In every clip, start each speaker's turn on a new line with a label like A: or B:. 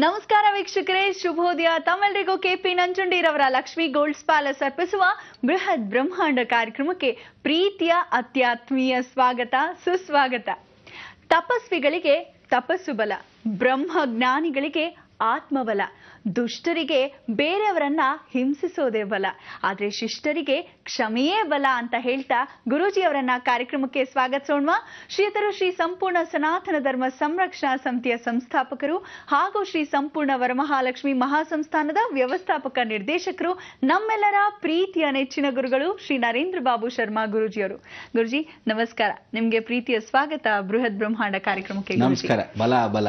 A: ನಮಸ್ಕಾರ ವೀಕ್ಷಕರೇ, ಶುಭೋದಯ. ತಮ್ಮೆಲ್ಲರಿಗೂ ಕೆಪಿ ನಂಜುಂಡಿರವರ ಲಕ್ಷ್ಮಿ ಗೋಲ್ಡ್ಸ್ ಪ್ಯಾಲೇಸ್ ಅರ್ಪಿಸುವ ಬೃಹತ್ ಬ್ರಹ್ಮಾಂಡ ಕಾರ್ಯಕ್ರಮಕ್ಕೆ ಪ್ರೀತಿಯ ಅತ್ಯಾತ್ಮೀಯ ಸ್ವಾಗತ, ಸುಸ್ವಾಗತ. ತಪಸ್ವಿಗಳಿಗೆ ತಪಸ್ಸು ಬಲ, ಬ್ರಹ್ಮಜ್ಞಾನಿಗಳಿಗೆ ಆತ್ಮಬಲ, ದುಷ್ಟರಿಗೆ ಬೇರೆಯವರನ್ನ ಹಿಂಸಿಸೋದೇ ಬಲ, ಆದ್ರೆ ಶಿಷ್ಟರಿಗೆ ಕ್ಷಮೆಯೇ ಬಲ ಅಂತ ಹೇಳ್ತಾ ಗುರೂಜಿಯವರನ್ನ ಕಾರ್ಯಕ್ರಮಕ್ಕೆ ಸ್ವಾಗತಿಸೋಣ. ಶ್ರೀಯುತರು ಶ್ರೀ ಸಂಪೂರ್ಣ ಸನಾತನ ಧರ್ಮ ಸಂರಕ್ಷಣಾ ಸಮಿತಿಯ ಸಂಸ್ಥಾಪಕರು ಹಾಗೂ ಶ್ರೀ ಸಂಪೂರ್ಣ ವರಮಹಾಲಕ್ಷ್ಮಿ ಮಹಾಸಂಸ್ಥಾನದ ವ್ಯವಸ್ಥಾಪಕ ನಿರ್ದೇಶಕರು, ನಮ್ಮೆಲ್ಲರ ಪ್ರೀತಿಯ ನೆಚ್ಚಿನ ಗುರುಗಳು ಶ್ರೀ ನರೇಂದ್ರ ಬಾಬು ಶರ್ಮಾ ಗುರೂಜಿಯವರು. ಗುರುಜಿ ನಮಸ್ಕಾರ, ನಿಮ್ಗೆ ಪ್ರೀತಿಯ ಸ್ವಾಗತ ಬೃಹತ್ ಬ್ರಹ್ಮಾಂಡ ಕಾರ್ಯಕ್ರಮಕ್ಕೆ.
B: ನಮಸ್ಕಾರ. ಬಲ ಬಲ.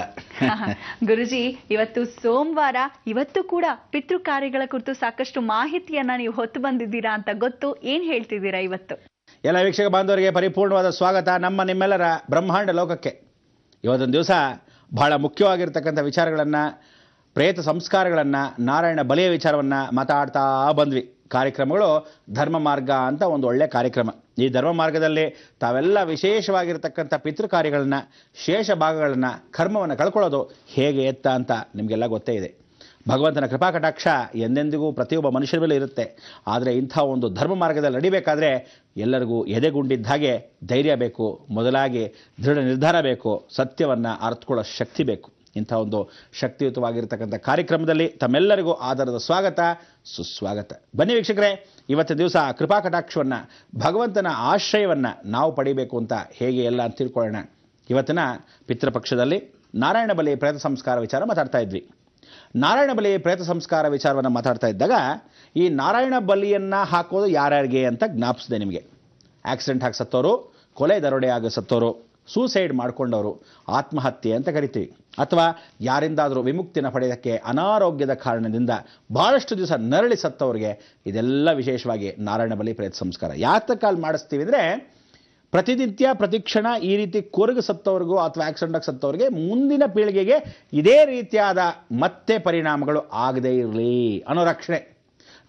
A: ಗುರುಜಿ, ಇವತ್ತು ಸೋಮವಾರ, ಇವತ್ತು ಕೂಡ ಪಿತೃ ಕಾರ್ಯಗಳ ಕುರಿತು ಸಾಕಷ್ಟು ಮಾಹಿತಿಯನ್ನ ನೀವು ಹೊತ್ತು ಬಂದಿದ್ದೀರಾ ಅಂತ ಗೊತ್ತು. ಏನ್ ಹೇಳ್ತಿದ್ದೀರಾ ಇವತ್ತು?
B: ಎಲ್ಲ ವೀಕ್ಷಕ ಬಾಂಧವರಿಗೆ ಪರಿಪೂರ್ಣವಾದ ಸ್ವಾಗತ ನಮ್ಮ ನಿಮ್ಮೆಲ್ಲರ ಬ್ರಹ್ಮಾಂಡ ಲೋಕಕ್ಕೆ. ಇವತ್ತೊಂದು ದಿವಸ ಬಹಳ ಮುಖ್ಯವಾಗಿರ್ತಕ್ಕಂಥ ವಿಚಾರಗಳನ್ನು, ಪ್ರೇತ ಸಂಸ್ಕಾರಗಳನ್ನು, ನಾರಾಯಣ ಬಲಿಯ ವಿಚಾರವನ್ನು ಮಾತಾಡ್ತಾ ಬಂದ್ವಿ. ಕಾರ್ಯಕ್ರಮಗಳು ಧರ್ಮ ಮಾರ್ಗ ಅಂತ ಒಂದು ಒಳ್ಳೆ ಕಾರ್ಯಕ್ರಮ. ಈ ಧರ್ಮ ಮಾರ್ಗದಲ್ಲಿ ತಾವೆಲ್ಲ ವಿಶೇಷವಾಗಿರ್ತಕ್ಕಂಥ ಪಿತೃ ಕಾರ್ಯಗಳನ್ನು, ಶೇಷ ಭಾಗಗಳನ್ನು, ಕರ್ಮವನ್ನು ಕಳ್ಕೊಳ್ಳೋದು ಹೇಗೆ ಎತ್ತ ಅಂತ ನಿಮಗೆಲ್ಲ ಗೊತ್ತೇ ಇದೆ. ಭಗವಂತನ ಕೃಪಾ ಕಟಾಕ್ಷ ಎಂದೆಂದಿಗೂ ಪ್ರತಿಯೊಬ್ಬ ಮನುಷ್ಯರ ಮೇಲೆ ಇರುತ್ತೆ. ಆದರೆ ಇಂಥ ಒಂದು ಧರ್ಮ ಮಾರ್ಗದಲ್ಲಿ ನಡಿಬೇಕಾದ್ರೆ ಎಲ್ಲರಿಗೂ ಎದೆಗುಂಡಿದ್ದ ಹಾಗೆ ಧೈರ್ಯ ಬೇಕು, ಮೊದಲಾಗಿ ದೃಢ ನಿರ್ಧಾರ ಬೇಕು, ಸತ್ಯವನ್ನು ಅರ್ಥಕೊಳ್ಳೋ ಶಕ್ತಿ ಬೇಕು. ಇಂಥ ಒಂದು ಶಕ್ತಿಯುತವಾಗಿರ್ತಕ್ಕಂಥ ಕಾರ್ಯಕ್ರಮದಲ್ಲಿ ತಮ್ಮೆಲ್ಲರಿಗೂ ಆಧಾರದ ಸ್ವಾಗತ, ಸುಸ್ವಾಗತ. ಬನ್ನಿ ವೀಕ್ಷಕರೇ, ಇವತ್ತಿನ ದಿವಸ ಕೃಪಾ ಕಟಾಕ್ಷವನ್ನು, ಭಗವಂತನ ಆಶ್ರಯವನ್ನು ನಾವು ಪಡಿಬೇಕು ಅಂತ ಹೇಗೆ ಎಲ್ಲ ಅಂತ ತಿಳ್ಕೊಳ್ಳೋಣ. ಇವತ್ತಿನ ಪಿತೃಪಕ್ಷದಲ್ಲಿ ನಾರಾಯಣ ಬಲಿ ಪ್ರೇತ ಸಂಸ್ಕಾರ ವಿಚಾರ ಮಾತಾಡ್ತಾ ಇದ್ವಿ. ನಾರಾಯಣ ಬಲಿ ಪ್ರೇತ ಸಂಸ್ಕಾರ ವಿಚಾರವನ್ನು ಮಾತಾಡ್ತಾ ಇದ್ದಾಗ ಈ ನಾರಾಯಣ ಬಲಿಯನ್ನು ಹಾಕೋದು ಯಾರ್ಯಾರಿಗೆ ಅಂತ ಜ್ಞಾಪಿಸಿದೆ ನಿಮಗೆ. ಆಕ್ಸಿಡೆಂಟ್ ಆಗಿ ಸತ್ತೋರು, ಕೊಲೆ ದರೋಡೆ ಆಗಿ ಸತ್ತೋರು, ಸೂಸೈಡ್ ಮಾಡ್ಕೊಂಡವರು, ಆತ್ಮಹತ್ಯೆ ಅಂತ ಕರಿತೀವಿ, ಅಥವಾ ಯಾರಿಂದಾದರೂ ವಿಮುಕ್ತಿನ ಪಡೆಯೋಕ್ಕೆ ಅನಾರೋಗ್ಯದ ಕಾರಣದಿಂದ ಭಾಳಷ್ಟು ದಿವಸ ನರಳಿ ಸತ್ತವರಿಗೆ ಇದೆಲ್ಲ ವಿಶೇಷವಾಗಿ ನಾರಾಯಣ ಬಲಿ ಪ್ರೇತ ಸಂಸ್ಕಾರ ಯಾತಕಾಲ್ ಮಾಡಿಸ್ತೀವಿ ಅಂದರೆ, ಪ್ರತಿನಿತ್ಯ ಪ್ರತಿಕ್ಷಣ ಈ ರೀತಿ ಕೊರಗು ಸತ್ತವ್ರಿಗೂ ಅಥವಾ ಆಕ್ಸಿಡೆಂಟ್ ಸತ್ತವ್ರಿಗೆ ಮುಂದಿನ ಪೀಳಿಗೆಗೆ ಇದೇ ರೀತಿಯಾದ ಮತ್ತೆ ಪರಿಣಾಮಗಳು ಆಗದೇ ಇರಲಿ ಅನ್ನೋ ರಕ್ಷಣೆ.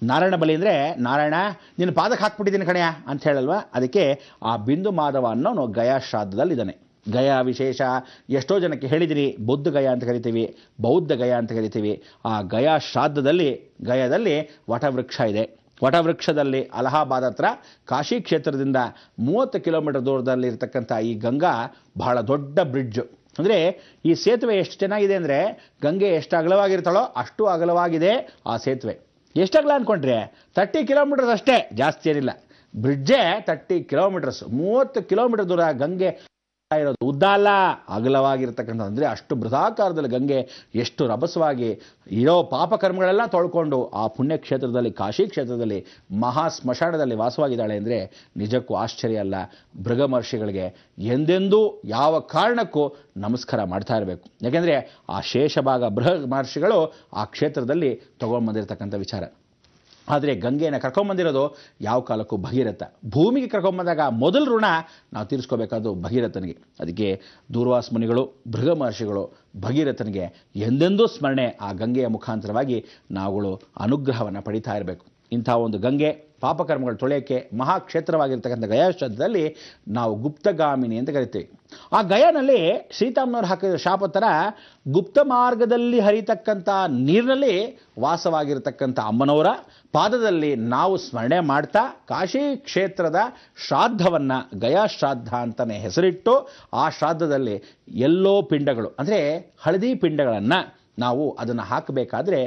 B: ನಾರಾಯಣ ಬಲಿ ಅಂದರೆ, ನಾರಾಯಣ ನಿನ್ನ ಪಾದಕ್ಕೆ ಹಾಕ್ಬಿಟ್ಟಿದ್ದೀನಿ ಕಣೆಯ ಅಂತ ಹೇಳಲ್ವ, ಅದಕ್ಕೆ ಆ ಬಿಂದು ಮಾಧವ ಅನ್ನೋ ಗಯಾ ಶ್ರಾದ್ದದಲ್ಲಿ ಇದ್ದಾನೆ. ಗಯಾ ವಿಶೇಷ ಎಷ್ಟೋ ಜನಕ್ಕೆ ಹೇಳಿದ್ದೀನಿ, ಬುದ್ಧ ಗಯಾ ಅಂತ ಕರಿತೀವಿ, ಬೌದ್ಧ ಗಯಾ ಅಂತ ಕರಿತೀವಿ. ಆ ಗಯಾ ಶ್ರಾದ್ದದಲ್ಲಿ ಗಯಾದಲ್ಲಿ ವಟವೃಕ್ಷ ಇದೆ. ವಟವೃಕ್ಷದಲ್ಲಿ ಅಲಹಾಬಾದ್ ಹತ್ರ ಕಾಶಿ ಕ್ಷೇತ್ರದಿಂದ 30 ಕಿಲೋಮೀಟರ್ ದೂರದಲ್ಲಿ ಇರತಕ್ಕಂಥ ಈ ಗಂಗಾ ಬಹಳ ದೊಡ್ಡ ಬ್ರಿಡ್ಜ್. ಅಂದರೆ ಈ ಸೇತುವೆ ಎಷ್ಟು ಚೆನ್ನಾಗಿದೆ ಅಂದರೆ, ಗಂಗೆ ಎಷ್ಟು ಅಗಲವಾಗಿರ್ತಾಳೋ ಅಷ್ಟು ಅಗಲವಾಗಿದೆ ಆ ಸೇತುವೆ. ಎಷ್ಟು ಅಗಲ ಅಂದ್ಕೊಂಡ್ರೆ 30 ಕಿಲೋಮೀಟರ್ಸ್ ಅಷ್ಟೇ, ಜಾಸ್ತಿ ಏನಿಲ್ಲ. ಬ್ರಿಡ್ಜೇ 30 ಕಿಲೋಮೀಟರ್ಸ್, 30 ಕಿಲೋಮೀಟರ್ ದೂರ ಗಂಗೆ ಇರೋದು. ಉದ್ದ ಅಲ್ಲ, ಅಗಲವಾಗಿರ್ತಕ್ಕಂಥ. ಅಂದರೆ ಅಷ್ಟು ಬೃಹದಾಕಾರದಲ್ಲಿ ಗಂಗೆ ಎಷ್ಟು ರಭಸವಾಗಿ ಇರೋ ಪಾಪಕರ್ಮಗಳೆಲ್ಲ ತೊಳ್ಕೊಂಡು ಆ ಪುಣ್ಯಕ್ಷೇತ್ರದಲ್ಲಿ, ಕಾಶಿ ಕ್ಷೇತ್ರದಲ್ಲಿ, ಮಹಾ ಸ್ಮಶಾನದಲ್ಲಿ ವಾಸವಾಗಿದ್ದಾಳೆ ಅಂದರೆ ನಿಜಕ್ಕೂ ಆಶ್ಚರ್ಯ ಅಲ್ಲ. ಭೃಗ ಮಹರ್ಷಿಗಳಿಗೆ ಎಂದೆಂದೂ ಯಾವ ಕಾರಣಕ್ಕೂ ನಮಸ್ಕಾರ ಮಾಡ್ತಾ ಇರಬೇಕು. ಯಾಕೆಂದರೆ ಆ ಶೇಷಭಾಗ ಬೃಹ ಮಹರ್ಷಿಗಳು ಆ ಕ್ಷೇತ್ರದಲ್ಲಿ ತೊಗೊಂಡ್ಬಂದಿರತಕ್ಕಂಥ ವಿಚಾರ. ಆದರೆ ಗಂಗೆಯನ್ನು ಕರ್ಕೊಂಬಂದಿರೋದು ಯಾವ ಕಾಲಕ್ಕೂ ಭಗೀರಥ. ಭೂಮಿಗೆ ಕರ್ಕೊಂಬಂದಾಗ ಮೊದಲ ಋಣ ನಾವು ತೀರಿಸ್ಕೋಬೇಕಾದ್ದು ಭಗೀರಥನಿಗೆ. ಅದಕ್ಕೆ ದೂರ್ವಾಸ ಮುನಿಗಳು, ಭೃಗ ಮಹರ್ಷಿಗಳು ಭಗೀರಥನಿಗೆ ಎಂದೆಂದೂ ಸ್ಮರಣೆ, ಆ ಗಂಗೆಯ ಮುಖಾಂತರವಾಗಿ ನಾವುಗಳು ಅನುಗ್ರಹವನ್ನು ಪಡಿತಾ ಇರಬೇಕು. ಇಂಥ ಒಂದು ಗಂಗೆ ಪಾಪಕರ್ಮಗಳು ತೊಳೆಯೋಕ್ಕೆ ಮಹಾಕ್ಷೇತ್ರವಾಗಿರ್ತಕ್ಕಂಥ ಗಯಾಶ್ರದ್ಧದಲ್ಲಿ ನಾವು ಗುಪ್ತಗಾಮಿನಿ ಅಂತ ಕರಿತೀವಿ. ಆ ಗಯಾನಲ್ಲಿ ಶ್ರೀತಾಮ್ನವ್ರು ಹಾಕಿದ ಶಾಪ ಥರ ಗುಪ್ತ ಮಾರ್ಗದಲ್ಲಿ ಹರಿತಕ್ಕಂಥ ನೀರಿನಲ್ಲಿ ವಾಸವಾಗಿರ್ತಕ್ಕಂಥ ಅಮ್ಮನವರ ಪಾದದಲ್ಲಿ ನಾವು ಸ್ಮರಣೆ ಮಾಡ್ತಾ ಕಾಶಿ ಕ್ಷೇತ್ರದ ಶ್ರಾದ್ದವನ್ನು ಗಯಾ ಶ್ರಾದ್ದ ಅಂತಲೇ ಹೆಸರಿಟ್ಟು, ಆ ಶ್ರಾದ್ದದಲ್ಲಿ ಎಲ್ಲೋ ಪಿಂಡಗಳು ಅಂದರೆ ಹಳದಿ ಪಿಂಡಗಳನ್ನು ನಾವು ಅದನ್ನು ಹಾಕಬೇಕಾದ್ರೆ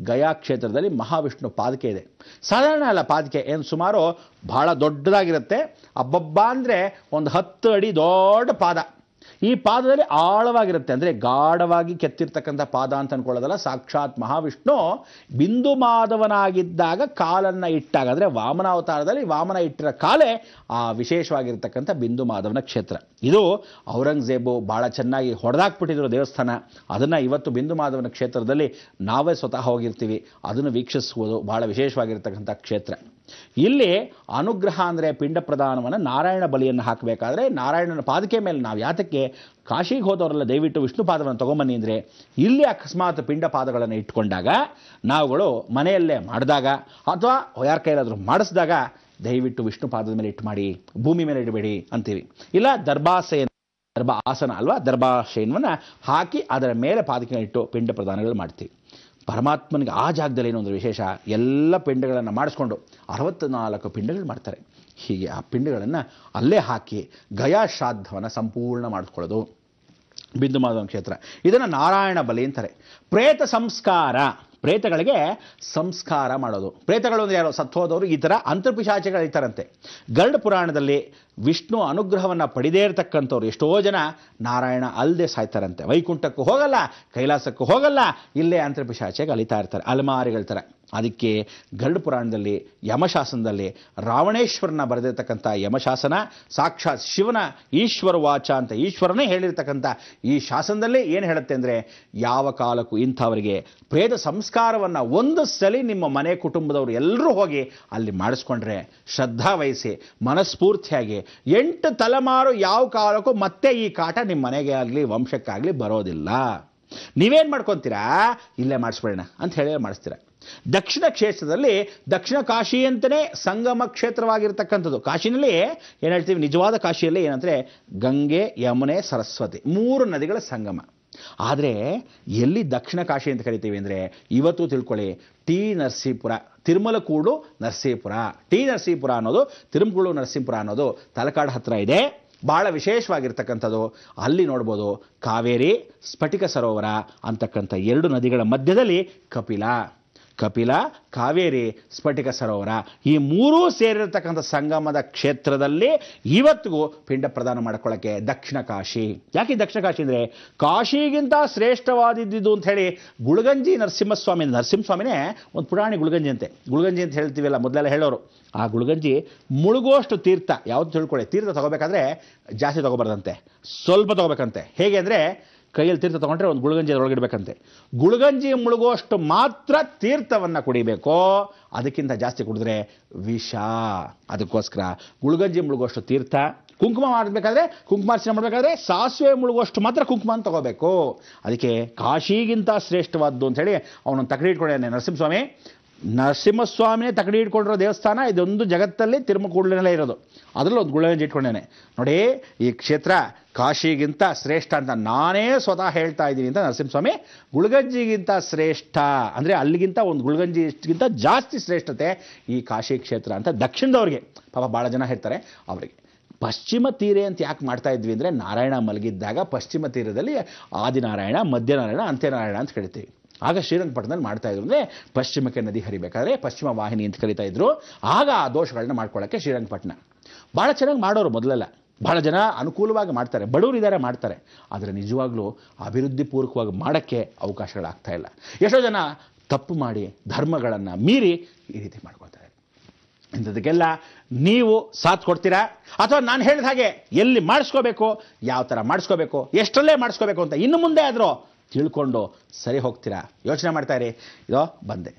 B: ಗಯಾ ಕ್ಷೇತ್ರದಲ್ಲಿ ಮಹಾವಿಷ್ಣು ಪಾದಕೆ ಇದೆ. ಸಾಧಾರಣ ಅಲ್ಲ ಪಾದಕೆ, ಏನು ಸುಮಾರು ಭಾಳ ದೊಡ್ಡದಾಗಿರುತ್ತೆ. ಅಬ್ಬಬ್ಬ ಅಂದರೆ ಒಂದು 10 ಅಡಿ ದೊಡ್ಡ ಪಾದ. ಈ ಪಾದದಲ್ಲಿ ಆಳವಾಗಿರುತ್ತೆ, ಅಂದರೆ ಗಾಢವಾಗಿ ಕೆತ್ತಿರ್ತಕ್ಕಂಥ ಪಾದ ಅಂತ ಅಂದ್ಕೊಳ್ಳೋದಲ್ಲ. ಸಾಕ್ಷಾತ್ ಮಹಾವಿಷ್ಣು ಬಿಂದು ಮಾಧವನಾಗಿದ್ದಾಗ ಕಾಲನ್ನು ಇಟ್ಟಾಗ, ಅಂದರೆ ವಾಮನಾವತಾರದಲ್ಲಿ ವಾಮನ ಇಟ್ಟಿರೋ ಕಾಲೇ ಆ ವಿಶೇಷವಾಗಿರ್ತಕ್ಕಂಥ ಬಿಂದು ಮಾಧವನ ಕ್ಷೇತ್ರ. ಇದು ಔರಂಗಜೇಬು ಭಾಳ ಚೆನ್ನಾಗಿ ಹೊಡೆದಾಕ್ಬಿಟ್ಟಿದ್ರು ದೇವಸ್ಥಾನ. ಅದನ್ನು ಇವತ್ತು ಬಿಂದು ಮಾಧವನ ಕ್ಷೇತ್ರದಲ್ಲಿ ನಾವೇ ಸ್ವತಃ ಹೋಗಿರ್ತೀವಿ, ಅದನ್ನು ವೀಕ್ಷಿಸುವುದು ಭಾಳ ವಿಶೇಷವಾಗಿರ್ತಕ್ಕಂಥ ಕ್ಷೇತ್ರ. ಇಲ್ಲಿ ಅನುಗ್ರಹ ಅಂದರೆ ಪಿಂಡ ಪ್ರದಾನವನ್ನು, ನಾರಾಯಣ ಬಲಿಯನ್ನು ಹಾಕಬೇಕಾದ್ರೆ ನಾರಾಯಣನ ಪಾದಕೆ ಮೇಲೆ ನಾವು ಯಾತಕ್ಕೆ ಕಾಶಿಗೆ ಹೋದವರೆಲ್ಲ ದಯವಿಟ್ಟು ವಿಷ್ಣು ಪಾದವನ್ನು ತೊಗೊಂಬನ್ನಿ ಅಂದರೆ, ಇಲ್ಲಿ ಅಕಸ್ಮಾತ್ ಪಿಂಡ ಪಾದಗಳನ್ನು ಇಟ್ಕೊಂಡಾಗ, ನಾವುಗಳು ಮನೆಯಲ್ಲೇ ಮಾಡಿದಾಗ ಅಥವಾ ಯಾರ ಕೈಲಾದರೂ ಮಾಡಿಸಿದಾಗ ದಯವಿಟ್ಟು ವಿಷ್ಣು ಪಾದದ ಮೇಲೆ ಇಟ್ಟು ಮಾಡಿ, ಭೂಮಿ ಮೇಲೆ ಇಡಬೇಡಿ ಅಂತೀವಿ. ಇಲ್ಲ ದರ್ಬಾಸೆ ಆಸನ ಅಲ್ವಾ, ದರ್ಭಾಶಯನವನ್ನು ಹಾಕಿ ಅದರ ಮೇಲೆ ಪಾದಕ ಇಟ್ಟು ಪಿಂಡ ಪ್ರದಾನಗಳು ಮಾಡ್ತೀವಿ. ಪರಮಾತ್ಮನಿಗೆ ಆ ಜಾಗದಲ್ಲಿ ಏನೋ ಒಂದು ವಿಶೇಷ, ಎಲ್ಲ ಪಿಂಡಗಳನ್ನು ಮಾಡಿಸ್ಕೊಂಡು 64 ಪಿಂಡಗಳು ಮಾಡ್ತಾರೆ. ಹೀಗೆ ಆ ಪಿಂಡಗಳನ್ನು ಅಲ್ಲೇ ಹಾಕಿ ಗಯಾಶ್ರಾದ್ದವನ್ನು ಸಂಪೂರ್ಣ ಮಾಡಿಸ್ಕೊಳ್ಳೋದು ಬಿಂದು ಮಾಧವ ಕ್ಷೇತ್ರ. ಇದನ್ನು ನಾರಾಯಣ ಬಲಿ ಅಂತಾರೆ. ಪ್ರೇತ ಸಂಸ್ಕಾರ, ಪ್ರೇತಗಳಿಗೆ ಸಂಸ್ಕಾರ ಮಾಡೋದು. ಪ್ರೇತಗಳು ಅಂದರೆ ಯಾರು? ಸತ್ತೋದವರು. ಈ ಥರ ಅಂತರ್ಪಿಶಾಚಿಗಳಿರ್ತಾರಂತೆ. ಗರುಡ ಪುರಾಣದಲ್ಲಿ ವಿಷ್ಣು ಅನುಗ್ರಹವನ್ನು ಪಡೆದೇ ಇರತಕ್ಕಂಥವ್ರು ಎಷ್ಟೋ ಜನ ನಾರಾಯಣ ಅಲ್ಲದೆ ಸಾಯ್ತಾರಂತೆ. ವೈಕುಂಠಕ್ಕೂ ಹೋಗಲ್ಲ, ಕೈಲಾಸಕ್ಕೂ ಹೋಗಲ್ಲ, ಇಲ್ಲೇ ಅಂತರ್ಪಿಶಾಚಿಗೆ ಅಲಿತಾ ಇರ್ತಾರೆ, ಅಲೆಮಾರಿಗಳ ಥರ. ಅದಕ್ಕೆ ಗರುಡ ಪುರಾಣದಲ್ಲಿ ಯಮಶಾಸನದಲ್ಲಿ ರಾವಣೇಶ್ವರನ ಬರೆದಿರ್ತಕ್ಕಂಥ ಯಮಶಾಸನ ಸಾಕ್ಷಾತ್ ಶಿವನ ಈಶ್ವರ ವಾಚ ಅಂತ ಈಶ್ವರನೇ ಹೇಳಿರ್ತಕ್ಕಂಥ ಈ ಶಾಸನದಲ್ಲಿ ಏನು ಹೇಳುತ್ತೆ ಅಂದರೆ, ಯಾವ ಕಾಲಕ್ಕೂ ಇಂಥವರಿಗೆ ಪ್ರೇತ ಸಂಸ್ಕಾರವನ್ನು ಒಂದು ಸಲ ನಿಮ್ಮ ಮನೆ ಕುಟುಂಬದವರು ಎಲ್ಲರೂ ಹೋಗಿ ಅಲ್ಲಿ ಮಾಡಿಸ್ಕೊಂಡ್ರೆ, ಶ್ರದ್ಧಾ ವಹಿಸಿ ಮನಸ್ಫೂರ್ತಿಯಾಗಿ 8 ತಲೆಮಾರು ಯಾವ ಕಾಲಕ್ಕೂ ಮತ್ತೆ ಈ ಕಾಟ ನಿಮ್ಮ ಮನೆಗೆ ಆಗಲಿ ವಂಶಕ್ಕಾಗಲಿ ಬರೋದಿಲ್ಲ. ನೀವೇನು ಮಾಡ್ಕೊತೀರಾ? ಇಲ್ಲೇ ಮಾಡಿಸ್ಬೇಡ ಅಂತ ಹೇಳಿ ಮಾಡಿಸ್ತೀರಾ. ದಕ್ಷಿಣ ಕ್ಷೇತ್ರದಲ್ಲಿ ದಕ್ಷಿಣ ಕಾಶಿ ಅಂತಲೇ ಸಂಗಮ ಕ್ಷೇತ್ರವಾಗಿರ್ತಕ್ಕಂಥದ್ದು. ಕಾಶಿನಲ್ಲಿ ಏನು ಹೇಳ್ತೀವಿ, ನಿಜವಾದ ಕಾಶಿಯಲ್ಲಿ ಏನಂದರೆ ಗಂಗೆ, ಯಮುನೆ, ಸರಸ್ವತಿ 3 ನದಿಗಳ ಸಂಗಮ. ಆದರೆ ಎಲ್ಲಿ ದಕ್ಷಿಣ ಕಾಶಿ ಅಂತ ಕರಿತೀವಿ ಅಂದರೆ, ಇವತ್ತು ತಿಳ್ಕೊಳ್ಳಿ, ಟಿ ನರಸೀಪುರ, ತಿರುಮಲಕೂಡು ನರಸೀಪುರ. ಟಿ ನರಸೀಪುರ ಅನ್ನೋದು, ತಿರುಮಕೂಡು ನರಸೀಪುರ ಅನ್ನೋದು ತಲಕಾಡು ಹತ್ತಿರ ಇದೆ. ಭಾಳ ವಿಶೇಷವಾಗಿರ್ತಕ್ಕಂಥದ್ದು. ಅಲ್ಲಿ ನೋಡ್ಬೋದು ಕಾವೇರಿ, ಸ್ಫಟಿಕ ಸರೋವರ ಅಂತಕ್ಕಂಥ 2 ನದಿಗಳ ಮಧ್ಯದಲ್ಲಿ ಕಪಿಲ, ಕಾವೇರಿ, ಸ್ಫಟಿಕ ಸರೋವರ ಈ 3 ಸೇರಿರ್ತಕ್ಕಂಥ ಸಂಗಮದ ಕ್ಷೇತ್ರದಲ್ಲಿ ಇವತ್ತಿಗೂ ಪಿಂಡ ಪ್ರದಾನ ಮಾಡ್ಕೊಳ್ಳೋಕ್ಕೆ ದಕ್ಷಿಣ ಕಾಶಿ. ಯಾಕೆ ದಕ್ಷಿಣ ಕಾಶಿ ಅಂದರೆ, ಕಾಶಿಗಿಂತ ಶ್ರೇಷ್ಠವಾದಿದ್ದು ಅಂತ ಹೇಳಿ ಗುಳಗಂಜಿ ನರಸಿಂಹಸ್ವಾಮಿನೇ ಒಂದು ಪುರಾಣಿ ಗುಳಗಂಜಿ ಅಂತೆ. ಗುಳಗಂಜಿ ಅಂತ ಹೇಳ್ತೀವಲ್ಲ ಮೊದಲೆಲ್ಲ ಹೇಳೋರು. ಆ ಗುಳಗಂಜಿ ಮುಳುಗುವಷ್ಟು ತೀರ್ಥ. ಯಾವುದು ತಿಳ್ಕೊಳ್ಳಿ, ತೀರ್ಥ ತಗೋಬೇಕಾದ್ರೆ ಜಾಸ್ತಿ ತಗೋಬಾರ್ದಂತೆ, ಸ್ವಲ್ಪ ತಗೋಬೇಕಂತೆ. ಹೇಗೆ ಅಂದರೆ, ಕೈಯಲ್ಲಿ ತೀರ್ಥ ತೊಗೊಂಡ್ರೆ ಒಂದು ಗುಳಗಂಜಿ ಒಳಗಿಡ್ಬೇಕಂತೆ. ಗುಳಗಂಜಿ ಮುಳುಗುವಷ್ಟು ಮಾತ್ರ ತೀರ್ಥವನ್ನು ಕುಡಿಬೇಕು, ಅದಕ್ಕಿಂತ ಜಾಸ್ತಿ ಕುಡಿದ್ರೆ ವಿಷ. ಅದಕ್ಕೋಸ್ಕರ ಗುಳಗಂಜಿ ಮುಳುಗುವಷ್ಟು ತೀರ್ಥ. ಕುಂಕುಮ ಮಾಡಬೇಕಾದ್ರೆ, ಕುಂಕುಮಾರ್ಚನೆ ಮಾಡಬೇಕಾದ್ರೆ ಸಾಸಿವೆ ಮುಳುಗುವಷ್ಟು ಮಾತ್ರ ಕುಂಕುಮ ಅಂತ ತಗೋಬೇಕು. ಅದಕ್ಕೆ ಕಾಶಿಗಿಂತ ಶ್ರೇಷ್ಠವಾದ್ದು ಅಂತ ಹೇಳಿ ಅವನೊಂದು ತಕಡಿ ಇಟ್ಕೊಂಡಿದ್ದಾನೆ ನರಸಿಂಹಸ್ವಾಮಿನೇ ತಕಡಿ ಇಟ್ಕೊಂಡಿರೋ ದೇವಸ್ಥಾನ ಇದೊಂದು ಜಗತ್ತಲ್ಲಿ ತಿರುಮಕೂಡಲೇ ಇರೋದು. ಅದರಲ್ಲಿ ಒಂದು ಗುಳಗಂಜಿ ಇಟ್ಕೊಂಡೇನೆ ನೋಡಿ. ಈ ಕ್ಷೇತ್ರ ಕಾಶಿಗಿಂತ ಶ್ರೇಷ್ಠ ಅಂತ ನಾನೇ ಸ್ವತಃ ಹೇಳ್ತಾ ಇದ್ದೀನಿ ಅಂತ ನರಸಿಂಹಸ್ವಾಮಿ ಗುಳಗಂಜಿಗಿಂತ ಶ್ರೇಷ್ಠ ಅಂದರೆ ಅಲ್ಲಿಗಿಂತ ಒಂದು ಗುಳಗಂಜಿಗಿಂತ ಜಾಸ್ತಿ ಶ್ರೇಷ್ಠತೆ ಈ ಕಾಶಿ ಕ್ಷೇತ್ರ ಅಂತ ದಕ್ಷಿಣದವ್ರಿಗೆ. ಪಾಪ ಭಾಳ ಜನ ಹೇಳ್ತಾರೆ ಅವರಿಗೆ. ಪಶ್ಚಿಮ ತೀರೆ ಅಂತ ಯಾಕೆ ಮಾಡ್ತಾ ಇದ್ವಿ ಅಂದರೆ, ನಾರಾಯಣ ಮಲಗಿದ್ದಾಗ ಪಶ್ಚಿಮ ತೀರದಲ್ಲಿ ಆದಿನಾರಾಯಣ, ಮಧ್ಯನಾರಾಯಣ, ಅಂತ್ಯನಾರಾಯಣ ಅಂತ ಹೇಳ್ತೀವಿ. ಆಗ ಶ್ರೀರಂಗಪಟ್ಟಣದಲ್ಲಿ ಮಾಡ್ತಾ ಇದ್ರು ಅಂದರೆ, ಪಶ್ಚಿಮಕ್ಕೆ ನದಿ ಹರಿಬೇಕಾದ್ರೆ ಪಶ್ಚಿಮ ವಾಹಿನಿ ಅಂತ ಕರೀತಾ ಇದ್ರು. ಆಗ ಆ ದೋಷಗಳನ್ನ ಮಾಡ್ಕೊಳ್ಳೋಕ್ಕೆ ಶ್ರೀರಂಗಪಟ್ಟಣ ಭಾಳ ಚೆನ್ನಾಗಿ ಮಾಡೋರು ಮೊದಲೆಲ್ಲ. ಭಾಳ ಜನ ಅನುಕೂಲವಾಗಿ ಮಾಡ್ತಾರೆ, ಬಡವರು ಇದ್ದಾರೆ ಮಾಡ್ತಾರೆ. ಆದರೆ ನಿಜವಾಗ್ಲೂ ಅಭಿವೃದ್ಧಿ ಪೂರ್ವಕವಾಗಿ ಮಾಡೋಕ್ಕೆ ಅವಕಾಶಗಳಾಗ್ತಾ ಇಲ್ಲ. ಎಷ್ಟೋ ಜನ ತಪ್ಪು ಮಾಡಿ ಧರ್ಮಗಳನ್ನು ಮೀರಿ ಈ ರೀತಿ ಮಾಡ್ಕೊತಾರೆ. ಇಂಥದಕ್ಕೆಲ್ಲ ನೀವು ಸಾಥ್ ಕೊಡ್ತೀರಾ, ಅಥವಾ ನಾನು ಹೇಳಿದ ಹಾಗೆ ಎಲ್ಲಿ ಮಾಡಿಸ್ಕೋಬೇಕು, ಯಾವ ಥರ ಮಾಡಿಸ್ಕೋಬೇಕು, ಎಷ್ಟರಲ್ಲೇ ಮಾಡಿಸ್ಕೋಬೇಕು ಅಂತ ಇನ್ನು ಮುಂದೆ ಆದರೂ ತಿಳ್ಕೊಂಡು ಸರಿ ಹೋಗ್ತೀರಾ? ಯೋಚನೆ ಮಾಡ್ತಾ ಇರಿ. ಇದೋ ಬಂದೆ.